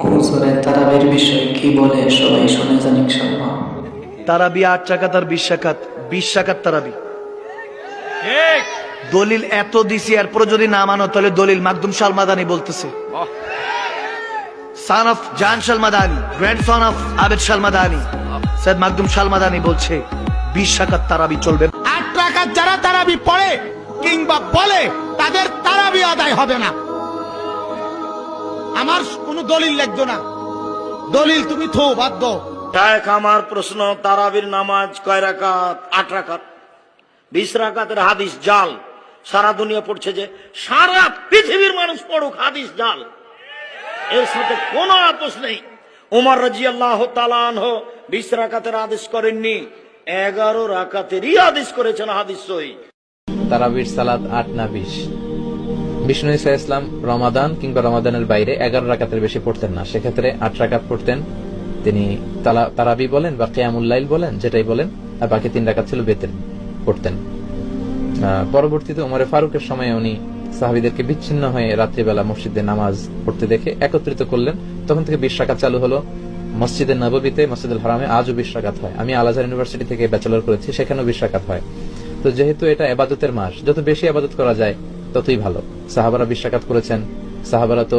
হুজুরের তারাবির বিষয়ে কি বলে সবাই শুনে যান ইনশাআল্লাহ। তারাবি 8 রাকাত আর 20 রাকাত, 20 রাকাত তারাবি। দলিল এত দিছি, এরপরে যদি না মানো তাহলে দলিল মাকদুম শালমাদানি বলতেছে, son of জান শালমাদানি, গ্র্যান্ডসন অফ আবেদ শালমাদানি, সৈয়দ মাকদুম শালমাদানি বলছে 20 রাকাত তারাবি চলবে। 8 রাকাত যারা তারাবি পড়ে কিংবা বলে তাদের তারাবি আদায় হবে না। আমার কোনো দলিল লাগতো না, দলিল তুমি থো বাদ দাও। শায়েখ, আমার প্রশ্ন, তারাবির নামাজ কয় রাকাত? 8 রাকাত। 20 রাকাতের হাদিস জাল, সারা দুনিয়া পড়ছে, যে সারা পৃথিবীর মানুষ পড়ুক, হাদিস জাল, এর সাথে কোনো আপোষ নেই। ওমর রাদিয়াল্লাহু তাআলা আনহু 20 রাকাতের আদেশ করেননি, 11 রাকাতেরই আদেশ করেছেন, হাদিস সহিহ। তারাবির সালাত 8 না 20? বিষ্ণু ঈসা ইসলাম রমাদান কিংবা রমাদানের বাইরে 11 রাকাতের বেশি পড়তেন না, সেক্ষেত্রে 8 রাকাত পড়তেন। তিনি তারাবি বলেন বা কিয়ামুল লাইল বলেন, যেটাই বলেন, আর বাকি 3 রাকাত ছিল বেতের পড়তেন। পরবর্তীতে ওমরে ফারুকের সময় উনি সাহাবীদেরকে বিচ্ছিন্ন হয়ে রাত্রিবেলা মসজিদে নামাজ পড়তে দেখে একত্রিত করলেন, তখন থেকে 20 রাকাত চালু হলো। মসজিদে নববীতে, মসজিদুল হারামে আজও 20 রাকাত হয়। আমি আল আজহার ইউনিভার্সিটি থেকে ব্যাচেলর করেছি, সেখানেও 20 রাকাত হয়। তো যেহেতু এটা ইবাদতের মাস, যত বেশি ইবাদত করা যায় ততই ভালো। সাহাবারা 20 রাকাত করেছেন। সাহাবারা তো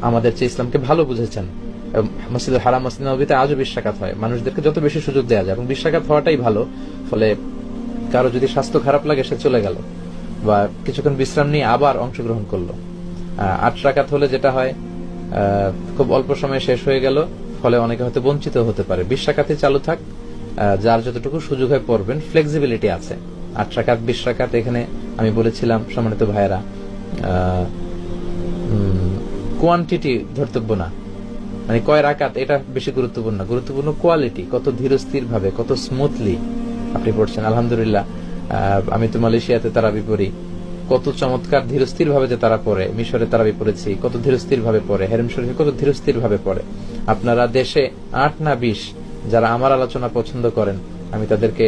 আমাদের চেয়ে ইসলামকে ভালো বুঝেছেন। মসজিদুল হারাম, মসজিদ নববীতে আজও 20 রাকাত হয়। মানুষদেরকে যত বেশি সুযোগ দেওয়া যায়, এবং 20 রাকাত হওয়াটাই ভালো। ফলে কারো যদি স্বাস্থ্য খারাপ লাগে, সে চলে গেল বা কিছুক্ষণ বিশ্রাম নিয়ে আবার অংশগ্রহণ করলো। 8 রাকাত হলে যেটা হয়, খুব অল্প সময়ে শেষ হয়ে গেল, ফলে অনেকে হয়তো বঞ্চিত হতে পারে। 20 রাকাতে চালু থাক, যার যতটুকু সুযোগ হয় পড়বেন, ফ্লেক্সিবিলিটি আছে। 8 রাকাত 20 রাকাত, এখানে আমি বলেছিলাম সম্মানিত ভাইয়েরা, কোয়ান্টিটি ধর্তব্য না, মানে কয় রাকাত এটা বেশি গুরুত্বপূর্ণ না, গুরুত্বপূর্ণ কোয়ালিটি, কত ধীরস্থির ভাবে, কত স্মুথলি আপনি পড়ছেন। আলহামদুলিল্লাহ, আমি তো মালয়েশিয়াতে তারাবি পড়ি, কত চমৎকার ধীরস্থির ভাবে যে তারা পড়ে। মিশরে তারাবি পড়েছি, কত ধীরস্থির ভাবে পড়ে। হেরেম শরীফে কত ধীরস্থির ভাবে পড়ে। আপনারা দেশে 8 না 20 যারা আমার আলোচনা পছন্দ করেন, আমি তাদেরকে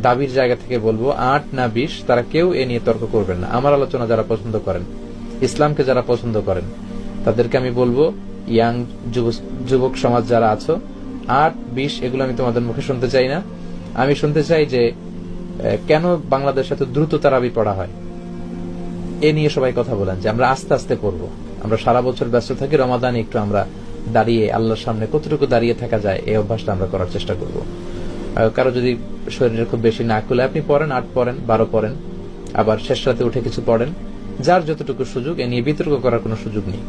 দাবির জায়গা থেকে বলবো, 8 না 20 তারা কেউ এ নিয়ে তর্ক করবেন না। আমার আলোচনা যারা পছন্দ করেন, ইসলামকে যারা পছন্দ করেন, তাদেরকে আমি বলবো, ইয়াং যুবক সমাজ যারা আছো, 8, 20 এগুলো আমি তোমাদের মুখে শুনতে চাই না। আমি শুনতে চাই যে কেন বাংলাদেশে এত দ্রুত তারাবি পড়া হয়, এ নিয়ে সবাই কথা বলেন, যে আমরা আস্তে আস্তে পড়বো। আমরা সারা বছর ব্যস্ত থাকি, রমাদানে একটু আমরা দাঁড়িয়ে আল্লাহর সামনে কতটুকু দাঁড়িয়ে থাকা যায়, এই অভ্যাসটা আমরা করার চেষ্টা করব। কারো যদি শরীরের খুব বেশি না খুলে, আপনি পড়েন, 8 পড়েন, 12 পড়েন, আবার শেষ রাতে উঠে কিছু পড়েন, যার যতটুকু সুযোগ। এ নিয়ে বিতর্ক করার কোনো সুযোগ নেই।